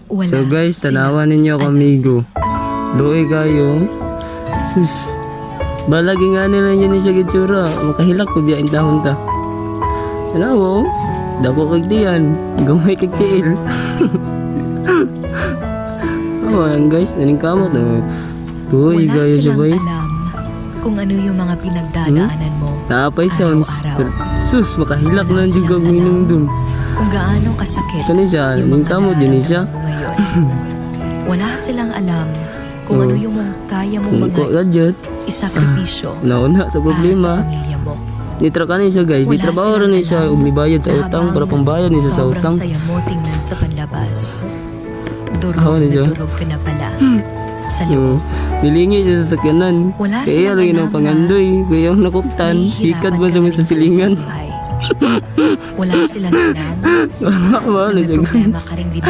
Wala So guys, silang tanawan ninyo ako alam. amigo. Luoy kayo. Sus. Balagi nga nila yun siya gitsura. Makahilak ko diya intahon ta. Ano mo? Dako kag diyan. Gamay kag tiil. Ayan guys, naning kamot na. Luoy Wala kayo siya silang bay. alam kung ano yung mga pinagdadaanan mo. Naapay sounds. Araw-araw. Sus, makahilak Wala na dyan silang kag minum alam. dun. Kung gaano kasakit Ito ni siya, yung naning mga kamot din ni siya. nararamdaman mo ngayon. Wala silang alam kung ano yung kaya mong Kung mga ko gadget, isakripisyo nauna sa para sa problema. pamilya mo. Nitra ka ni siya guys, Wala nitrabaho silang rin ni siya alam ug nibayad sa na utang habang para pambayad ni sa sobrang utang. saya mo tingnan sa panlabas. Durog Ako ni na siya. durog ka na pala sa So, loob. nilingi siya sa sakyanan. Wala Kaya silang lang yun alam ang pangandoy. Kaya yung nakuptan, sikad ba sa mga silingan. Wala silang alam Wala na na may siya problema guys. ka rin din